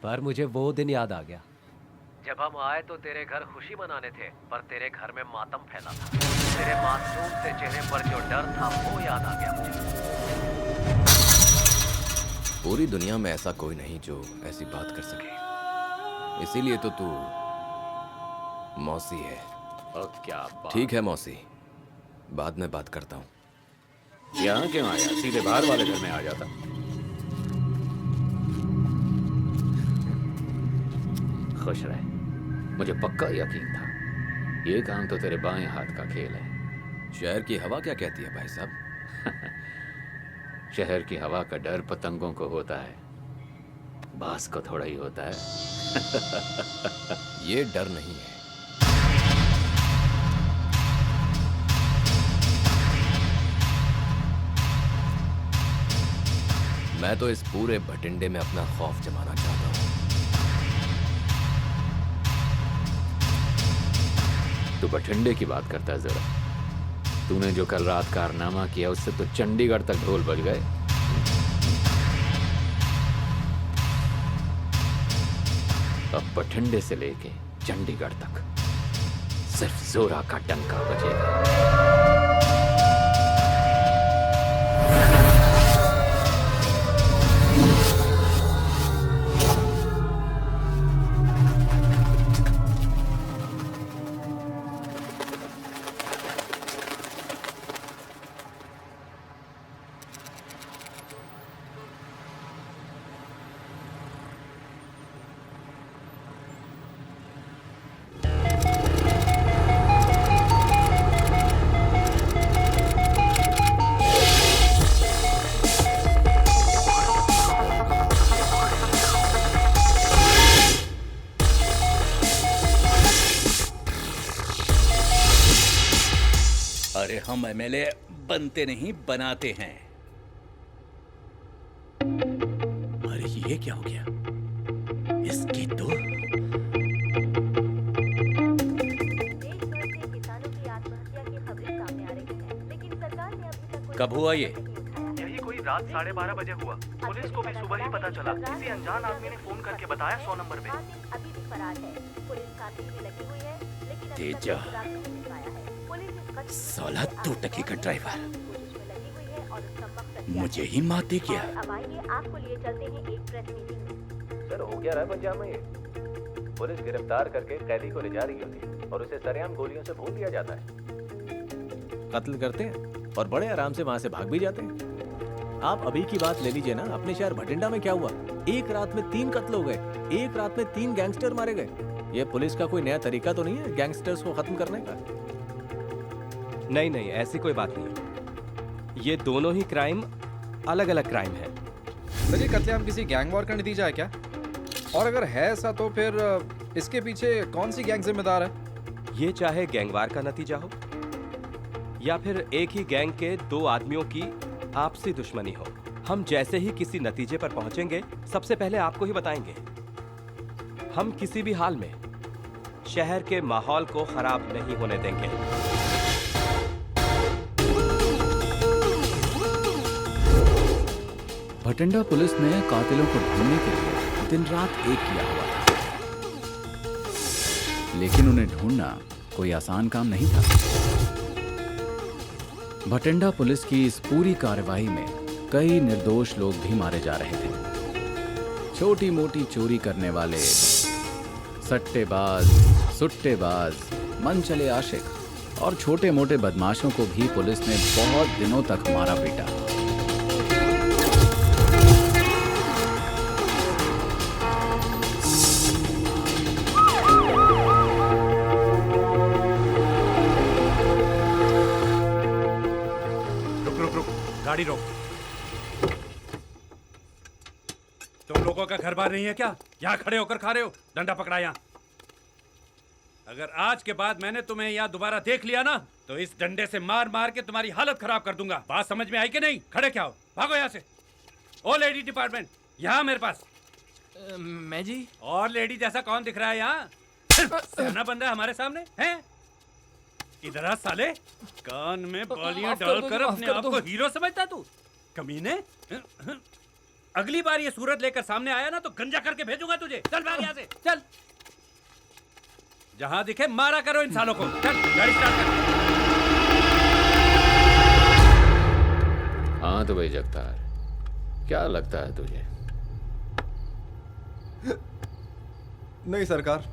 पर मुझे वो दिन याद आ गया जब हम आए तो तेरे घर खुशी मनाने थे, पर तेरे घर में मातम फैला था। तेरे मासूम से चेहरे पर जो डर था वो याद आ गया मुझे। पूरी दुनिया में ऐसा कोई नहीं जो ऐसी बात कर सके, इसीलिए तो तू मौसी है। और क्या बात। ठीक है मौसी, बाद में बात करता हूँ। यहाँ क्यों आया? सीधे बाहर वाले घर में आ जाता। खुश रहे, मुझे पक्का यकीन था ये काम तो तेरे बाएं हाथ का खेल है। शहर की हवा क्या कहती है भाई साहब? शहर की हवा का डर पतंगों को होता है, बास को थोड़ा ही होता है। ये डर नहीं है, मैं तो इस पूरे भटिंडे में अपना खौफ जमाना चाहता हूँ। तू बठिंडे की बात करता है जरा। तूने जो कल रात कारनामा किया उससे तो चंडीगढ़ तक ढोल बज गए। अब बठिंडे से लेके चंडीगढ़ तक सिर्फ जोरा का डंका बजेगा। अरे हम एमएलए बनते नहीं बनाते हैं। अरे ये क्या हो गया? इसकी तो कब हुआ ये? यही कोई रात 12:30 बजे हुआ। पुलिस को भी सुबह ही पता चला। किसी अनजान आदमी ने फोन करके बताया 100 नंबर पे। अभी भी फरार है। पुलिस छानबीन में लगी हुई है, लेकिन अभी तक तेजा, सुराग नहीं मिल पाया है। पुलिस इस कत्ल साला दो टके का ड्राइवर कोशिश में लगी हुई है और उसका मकसद क्या मुझे है? ही मार दे गया। और अब आइए आपको लिए चलते हैं एक प्रेस मीटिंग में। सर हो क्या रहा है पंजाब में ये? पुलिस गिरफ्तार करके कैदी को ले जा रही होती और उसे सरेआम गोलियों से भून दिया जाता है। कत्ल करते हैं और बड़े आराम से वहां से भाग भी जाते हैं। आप अभी की बात ले लीजिए ना, अपने शहर भटिंडा में क्या हुआ? एक रात में 3 कत्ल हो गए, एक रात में 3 गैंगस्टर मारे गए। ये पुलिस का कोई नया तरीका तो नहीं है गैंगस्टर्स को खत्म करने का? नहीं नहीं, ऐसी कोई बात नहीं। ये दोनों ही क्राइम अलग अलग क्राइम है। सर ये कत्लेआम किसी गैंग वॉर का नतीजा है क्या? और अगर है ऐसा तो फिर इसके पीछे कौन सी गैंग जिम्मेदार है? ये चाहे गैंगवार का नतीजा हो या फिर एक ही गैंग के 2 आदमियों की आपसी दुश्मनी हो, हम जैसे ही किसी नतीजे पर पहुंचेंगे सबसे पहले आपको ही बताएंगे। हम किसी भी हाल में शहर के माहौल को खराब नहीं होने देंगे। भटिंडा पुलिस ने कातिलों को ढूंढने के लिए दिन रात एक किया हुआ था, लेकिन उन्हें ढूंढना कोई आसान काम नहीं था। भटिंडा पुलिस की इस पूरी कार्रवाई में कई निर्दोष लोग भी मारे जा रहे थे। छोटी मोटी चोरी करने वाले, सट्टेबाज, सुट्टेबाज, मनचले आशिक और छोटे मोटे बदमाशों को भी पुलिस ने बहुत दिनों तक मारा पीटा। गाड़ी रोक। तुम लोगों का घर बार नहीं है क्या? यहाँ खड़े होकर खा रहे हो? डंडा पकड़ा यहाँ। अगर आज के बाद मैंने तुम्हें यहाँ दोबारा देख लिया ना तो इस डंडे से मार मार के तुम्हारी हालत खराब कर दूंगा। बात समझ में आई कि नहीं? खड़े क्या हो? भागो यहाँ से। ओ लेडी डिपार्टमेंट, यहाँ मेरे पास। मैं जी? और लेडी जैसा कौन दिख रहा है यहाँ? सहना बन रहा है हमारे सामने हैं? इधर आ साले, कान में बालियां डालकर अपने आप को हीरो समझता तू? कमीने, अगली बार ये सूरत लेकर सामने आया ना तो गंजा करके भेजूंगा तुझे। चल भाग यहाँ से, चल। जहां दिखे मारा करो इंसानों को। चल गाड़ी स्टार्ट कर। हाँ तो भाई जगतार, क्या लगता है तुझे? नहीं सरकार,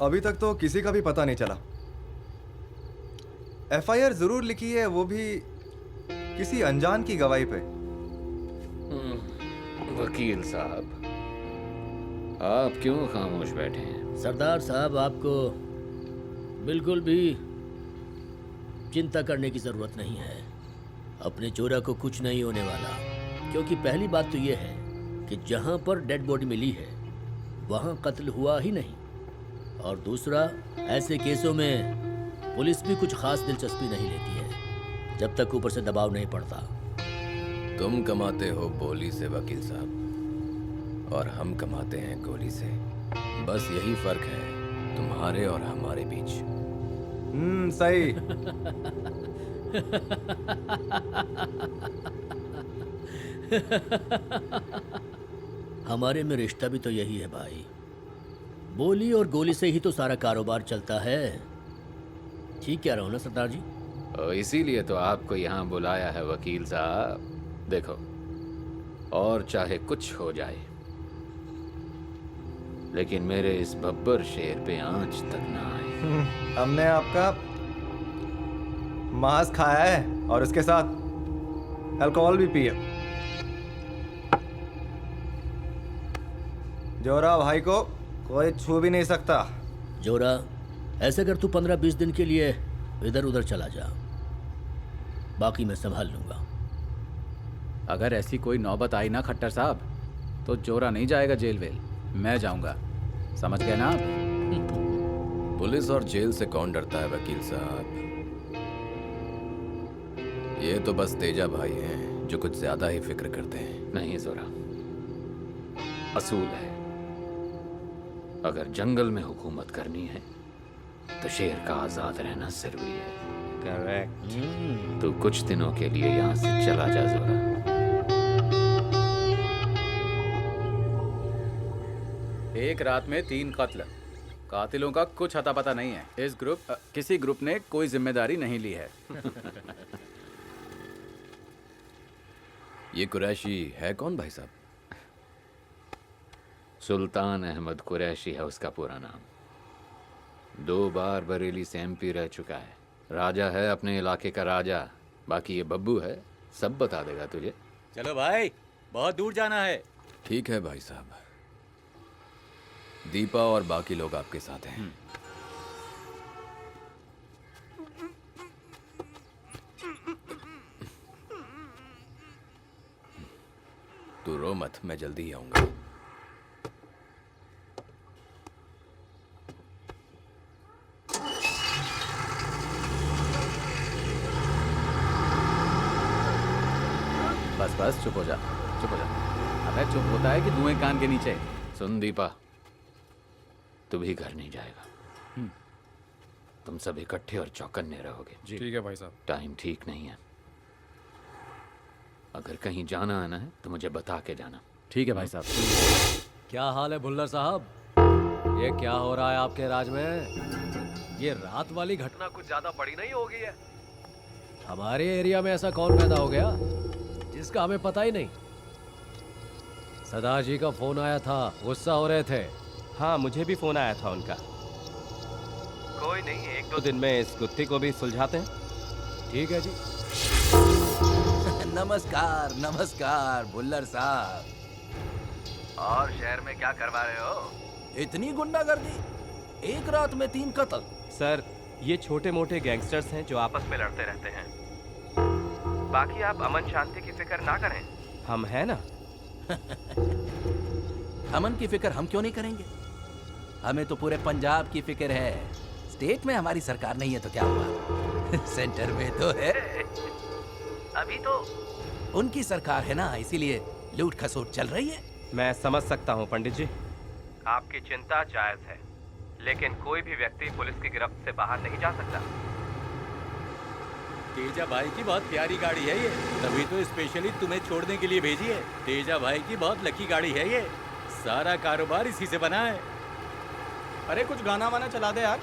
अभी तक तो किसी का भी पता नहीं चला। एफआईआर जरूर लिखी है, वो भी किसी अनजान की गवाही पे। वकील साहब, आप क्यों खामोश बैठे हैं? सरदार साहब, आपको बिल्कुल भी चिंता करने की जरूरत नहीं है। अपने चोरा को कुछ नहीं होने वाला, क्योंकि पहली बात तो यह है कि जहां पर डेड बॉडी मिली है वहां कत्ल हुआ ही नहीं, और दूसरा, ऐसे केसों में पुलिस भी कुछ खास दिलचस्पी नहीं लेती है जब तक ऊपर से दबाव नहीं पड़ता। तुम कमाते हो बोली से वकील साहब, और हम कमाते हैं गोली से। बस यही फर्क है तुम्हारे और हमारे बीच। सही। हमारे में रिश्ता भी तो यही है भाई। बोली और गोली से ही तो सारा कारोबार चलता है। ठीक कह रहा हूं ना सरदार जी? और इसीलिए तो आपको यहाँ बुलाया है वकील साहब। देखो, और चाहे कुछ हो जाए, लेकिन मेरे इस बब्बर शेर पे आंच तक ना आए। हमने आपका मांस खाया है और उसके साथ अल्कोहल भी पिए। जोरा भाई को कोई छू भी नहीं सकता। जोरा, ऐसे कर तू 15-20 दिन के लिए इधर उधर चला जा, बाकी मैं संभाल लूंगा। अगर ऐसी कोई नौबत आई ना खट्टर साहब, तो जोरा नहीं जाएगा जेल वेल, मैं जाऊंगा। समझ गए ना आप? पुलिस और जेल से कौन डरता है वकील साहब? ये तो बस तेजा भाई हैं जो कुछ ज्यादा ही फिक्र करते हैं। नहीं जोरा, असूल है, अगर जंगल में हुकूमत करनी है तो शेर का आजाद रहना जरूरी है। करेक्ट। तू कुछ दिनों के लिए यहाँ से चला जा जोरा। एक रात में 3 कत्ल, कातिलों का कुछ अता पता नहीं है। इस किसी ग्रुप ने कोई जिम्मेदारी नहीं ली है। ये कुरैशी है कौन भाई साहब? सुल्तान अहमद कुरैशी है उसका पूरा नाम। 2 बार बरेली से एमपी रह चुका है। राजा है अपने इलाके का राजा। बाकी ये बब्बू है, सब बता देगा तुझे। चलो भाई, बहुत दूर जाना है। ठीक है भाई साहब, दीपा और बाकी लोग आपके साथ हैं। तू रो मत, मैं जल्दी ही आऊंगा। बस बस, चुप हो जा, चुप हो जा। अबे चुप होता है कि धुएं कान के नीचे। सुन दीपा, तू भी घर नहीं जाएगा। तुम सब इकट्ठे और चौकन्ने रहोगे। ठीक है भाई साहब। टाइम ठीक नहीं है। अगर कहीं जाना आना है तो मुझे बता के जाना। ठीक है भाई साहब। क्या हाल है भुल्लर साहब? ये क्या हो रहा है आपके राज में? ये रात वाली घटना कुछ ज्यादा बड़ी नहीं हो गई है? हमारे एरिया में ऐसा कौन पैदा हो गया जिसका हमें पता ही नहीं? सरदार जी का फोन आया था, गुस्सा हो रहे थे। हाँ, मुझे भी फोन आया था उनका। कोई नहीं, 1-2 दिन में इस गुत्थी को भी सुलझाते हैं। ठीक है जी। नमस्कार नमस्कार भुल्लर साहब। और शहर में क्या करवा रहे हो? इतनी गुंडागर्दी, एक रात में 3 कत्ल। सर, ये छोटे मोटे गैंगस्टर्स हैं जो आपस में लड़ते रहते हैं। बाकी आप अमन शांति की फिक्र ना करें, हम हैं ना। अमन की फिक्र हम क्यों नहीं करेंगे? हमें तो पूरे पंजाब की फिक्र है। स्टेट में हमारी सरकार नहीं है तो क्या हुआ, सेंटर में तो है। अभी तो उनकी सरकार है ना, इसीलिए लूट खसोट चल रही है। मैं समझ सकता हूँ पंडित जी, आपकी चिंता जायज है, लेकिन कोई भी व्यक्ति पुलिस की गिरफ्त से बाहर नहीं जा सकता। तेजा भाई की बहुत प्यारी गाड़ी है ये, तभी तो स्पेशली तुम्हें छोड़ने के लिए भेजी है। तेजा भाई की बहुत लकी गाड़ी है ये, सारा कारोबार इसी से बना है। अरे कुछ गाना वाना चला दे यार।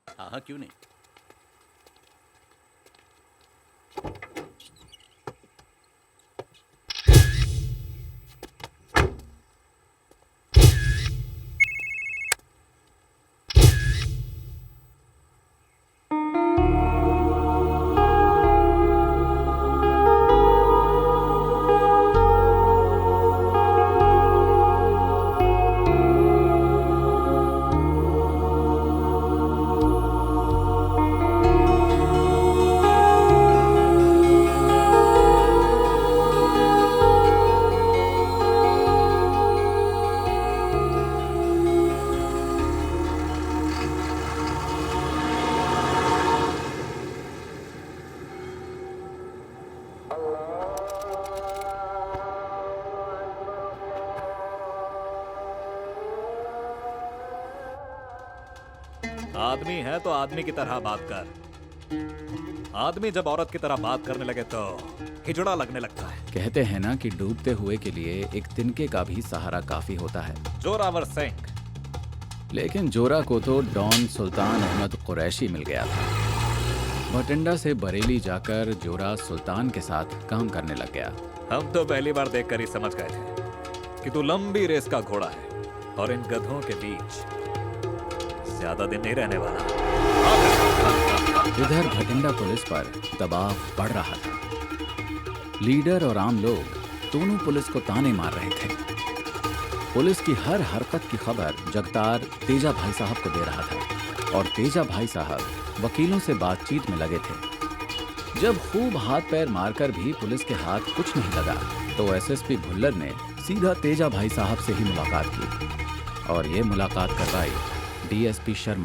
हाँ हाँ, क्यों नहीं। आदमी है तो आदमी की तरह बात कर। आदमी जब औरत की तरह बात करने लगे तो हिजड़ा लगने लगता है। कहते हैं ना कि डूबते हुए के लिए एक तिनके का भी सहारा काफी होता है। जोरावर सिंह। लेकिन जोरा को तो डॉन सुल्तान अहमद कुरैशी मिल गया था। भटिंडा से बरेली जाकर जोरा सुल्तान के साथ काम करने लग गया। हम तो पहली बार देखकर ही समझ गए थे कि तू लंबी रेस का घोड़ा है और इन गधों के बीच ज्यादा दिन नहीं रहने वाला। इधर भटिंडा पुलिस पर दबाव बढ़ रहा था। लीडर और आम लोग दोनों पुलिस को ताने मार रहे थे। पुलिस की हर हरकत की खबर जगतार तेजा भाई साहब को दे रहा था और तेजा भाई साहब वकीलों से बातचीत में लगे थे। जब खूब हाथ पैर मारकर भी पुलिस के हाथ कुछ नहीं लगा तो एसएसपी भुल्लर ने सीधा तेजा भाई साहब से ही मुलाकात की और ये मुलाकात करवाई डीएसपी शर्मा